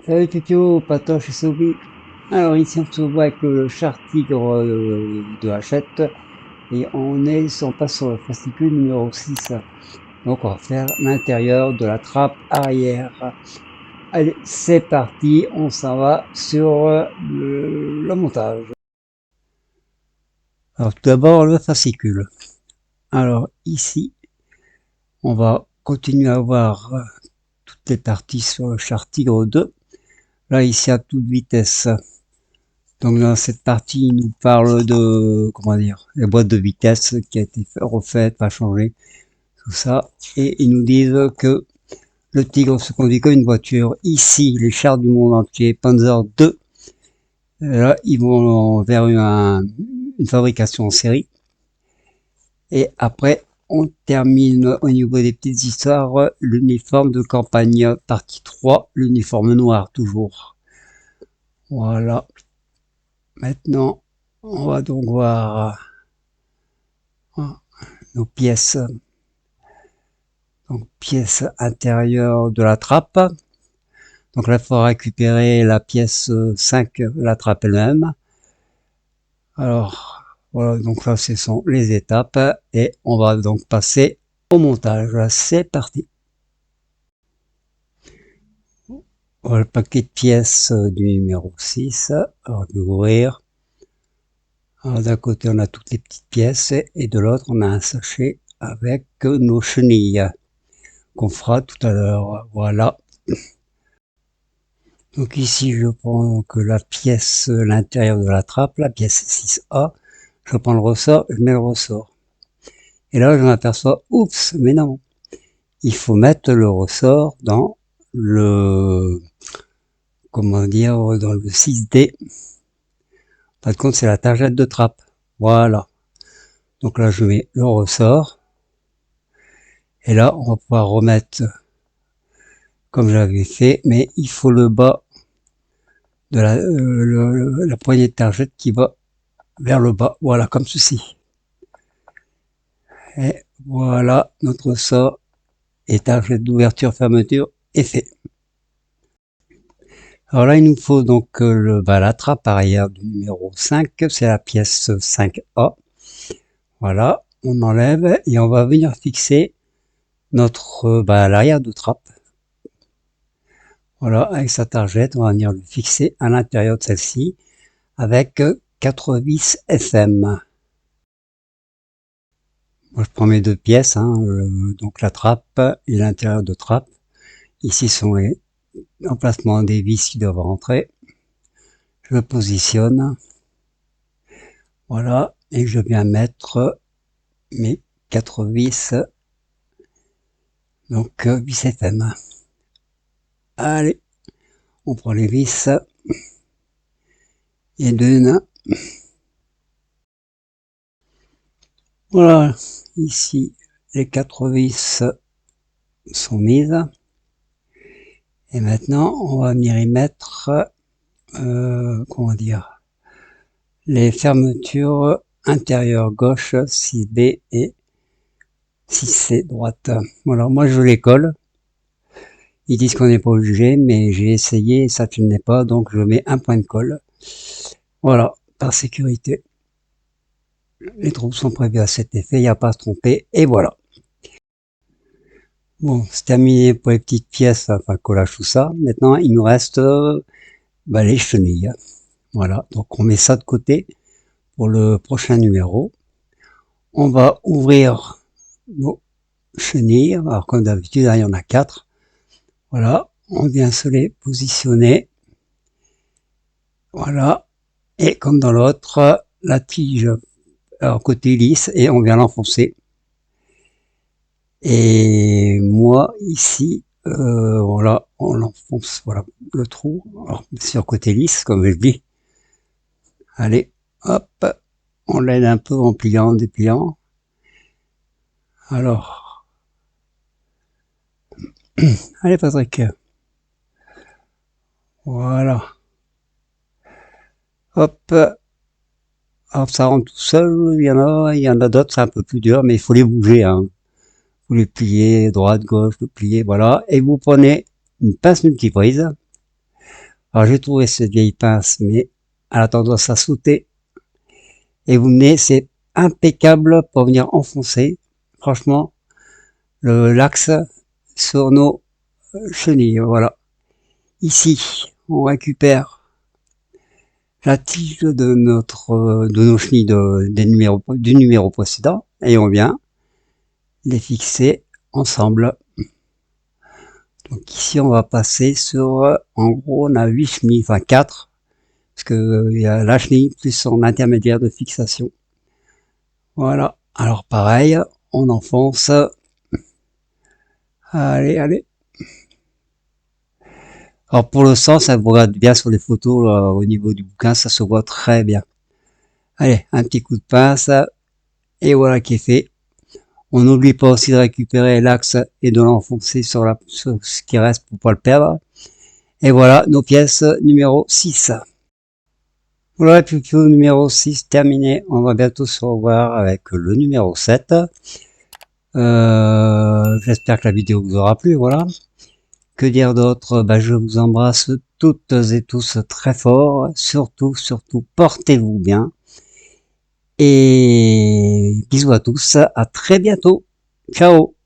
Salut Tutio, Patoche et Sobi. Alors ici on se voit avec le char tigre de Hachette et on passe sur le fascicule numéro 6. Donc on va faire l'intérieur de la trappe arrière. Allez, c'est parti, on s'en va sur le montage. Alors tout d'abord le fascicule. Alors ici on va continuer à voir toutes les parties sur le char tigre 2. Là ici à toute vitesse. Donc dans cette partie, il nous parle de, comment dire, les boîtes de vitesse qui a été refaite, pas changée, tout ça. Et ils nous disent que le Tigre se conduit comme une voiture. Ici, les chars du monde entier, Panzer II, là, ils vont vers une fabrication en série. Et après, on termine au niveau des petites histoires, l'uniforme de campagne, partie 3, l'uniforme noir toujours. Voilà. Maintenant, on va donc voir nos pièces. Donc pièce intérieure de la trappe. Donc là il faut récupérer la pièce 5, la trappe elle-même. Alors voilà, donc là ce sont les étapes et on va donc passer au montage. C'est parti. Voilà le paquet de pièces du numéro 6. Alors je vais ouvrir. Alors d'un côté on a toutes les petites pièces et de l'autre on a un sachet avec nos chenilles qu'on fera tout à l'heure. Voilà. Donc ici, je prends donc la pièce, l'intérieur de la trappe, la pièce 6A. Je prends le ressort, je mets le ressort. Et là, je m'aperçois, oups, mais non. Il faut mettre le ressort dans le, comment dire, dans le 6D. Par contre, c'est la targette de trappe. Voilà. Donc là, je mets le ressort. Et là, on va pouvoir remettre comme j'avais fait, mais il faut le bas de la poignée de targette qui va vers le bas. Voilà, comme ceci. Et voilà, notre sort étage d'ouverture-fermeture est fait. Alors là, il nous faut donc la trappe arrière du numéro 5, c'est la pièce 5A. Voilà, on enlève et on va venir fixer notre l'arrière de trappe. Voilà, avec sa targette, on va venir le fixer à l'intérieur de celle-ci avec 4 vis FM. Moi, je prends mes deux pièces, donc la trappe et l'intérieur de trappe. Ici sont les emplacements des vis qui doivent rentrer. Je le positionne. Voilà. Et je viens mettre mes 4 vis. Donc, vis FM. Allez. On prend les vis. Et d'une. Voilà. Ici, les 4 vis sont mises. Et maintenant, on va venir y mettre, comment dire, les fermetures intérieures gauche 6B et 6C droite. Voilà, moi je les colle. Ils disent qu'on n'est pas obligé, mais j'ai essayé et ça ne tenait pas, donc je mets un point de colle. Voilà, par sécurité. Les trous sont prévus à cet effet, il n'y a pas à se tromper, et voilà. Bon, c'est terminé pour les petites pièces, enfin collage tout ça. Maintenant, il nous reste les chenilles. Voilà, donc on met ça de côté pour le prochain numéro. On va ouvrir nos chenilles, alors comme d'habitude, il y en a 4. Voilà, on vient se les positionner. Voilà, et comme dans l'autre, la tige alors côté lisse et on vient l'enfoncer. Et moi ici, voilà, on l'enfonce, voilà le trou. Alors, sur côté lisse, comme je dis. Allez, hop, on l'aide un peu en pliant, en dépliant. Alors, allez Patrick, voilà, hop, alors ça rentre tout seul. Il y en a d'autres, c'est un peu plus dur, mais il faut les bouger, hein. Vous les pliez, droite, gauche, vous pliez, voilà. Et vous prenez une pince multiprise. Alors j'ai trouvé cette vieille pince, mais elle a tendance à sauter. Et vous venez, c'est impeccable pour venir enfoncer, franchement, l'axe sur nos chenilles. Voilà. Ici, on récupère la tige de nos chenilles du numéro précédent et on vient les fixer ensemble. Donc ici, on va passer sur, en gros, on a 8 chenilles, enfin 4, parce que il y a la chenille plus son intermédiaire de fixation. Voilà. Alors pareil, on enfonce. Allez, allez. Alors pour le sens, ça vous regarde bien sur les photos là, au niveau du bouquin, ça se voit très bien. Allez, un petit coup de pince, et voilà qui est fait. On n'oublie pas aussi de récupérer l'axe et de l'enfoncer sur ce qui reste pour pas le perdre. Et voilà nos pièces numéro 6. Voilà, tuto numéro 6 terminé. On va bientôt se revoir avec le numéro 7. J'espère que la vidéo vous aura plu, voilà. Que dire d'autre? Je vous embrasse toutes et tous très fort. Surtout, portez-vous bien. Et bisous à tous. À très bientôt. Ciao.